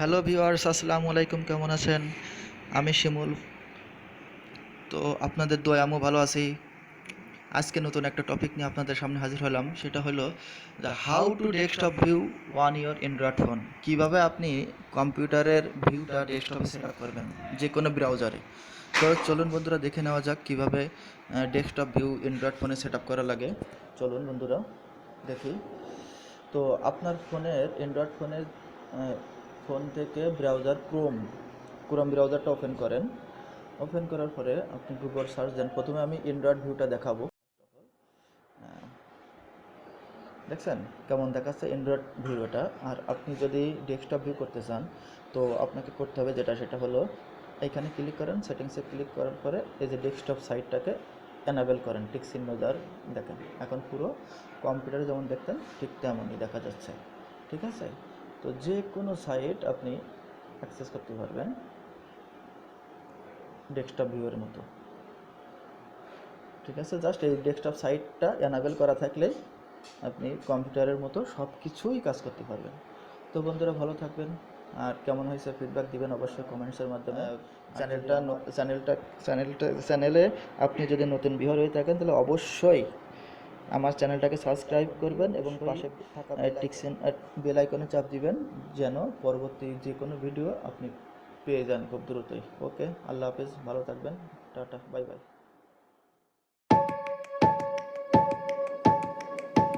Hello viewers, আসসালামু আলাইকুম। কেমন আছেন? আমি শিমুল। তো আপনাদের দোয়ায় আমিও ভালো আছি। আজকে নতুন একটা টপিক নিয়ে আপনাদের সামনে হাজির হলাম। সেটা হলো the how to desktop view one your Android phone. কীভাবে আপনি কম্পিউটারের ভিউটা ডেস্কটপে সেট আপ করবেন, যে কোনো ব্রাউজারে। তো চলুন বন্ধুরা, দেখে নেওয়া যাক কীভাবে ডেস্কটপ ভিউ অ্যান্ড্রয়েড ফোনে সেট আপ করা লাগে। চলুন বন্ধুরা দেখি। তো আপনার ফোনের অ্যান্ড্রয়েড ফোনের ফোন থেকে ব্রাউজার ক্রোম ব্রাউজারটা ওপেন করেন। ওপেন করার পরে আপনি গুগল সার্চ দেন। প্রথমে আমি অ্যান্ড্রয়েড ভিউটা দেখাবো। দেখছেন কেমন দেখাচ্ছে অ্যান্ড্রয়েড ভিউটা। আর আপনি যদি ডেস্কটপ ভিউ করতে চান, তো আপনাকে করতে হবে সেটা হলো এইখানে ক্লিক করেন। সেটিংসে ক্লিক করার পরে এই যে ডেস্কটপ সাইটটাকে এনাবেল করেন। টিক চিহ্ন দেওয়ার দেখেন এখন পুরো কম্পিউটারে যেমন দেখতেন ঠিক তেমনই দেখা যাচ্ছে। ঠিক আছে? তো যে কোনো সাইট আপনি অ্যাক্সেস করতে পারবেন ডেস্কটপ ভিউয়ের মতো। ঠিক আছে? জাস্ট এই ডেস্কটপ সাইটটা এনাবেল করা থাকলেই আপনি কম্পিউটারের মতো সব কিছুই কাজ করতে পারবেন। তো বন্ধুরা ভালো থাকবেন। আর কেমন হয়েছে ফিডব্যাক দিবেন অবশ্যই কমেন্টসের মাধ্যমে। চ্যানেলে আপনি যদি নতুন ভিউয়ার হয়ে থাকেন তাহলে অবশ্যই আমার চ্যানেলটাকে সাবস্ক্রাইব করবেন এবং পাশে থাকা বেল আইকনে চাপ দিবেন, যেন পরবর্তী যে কোনো ভিডিও আপনি পেয়ে যান খুব দ্রুতই। ওকে, আল্লাহ হাফেজ, ভালো থাকবেন, টাটা, বাই বাই।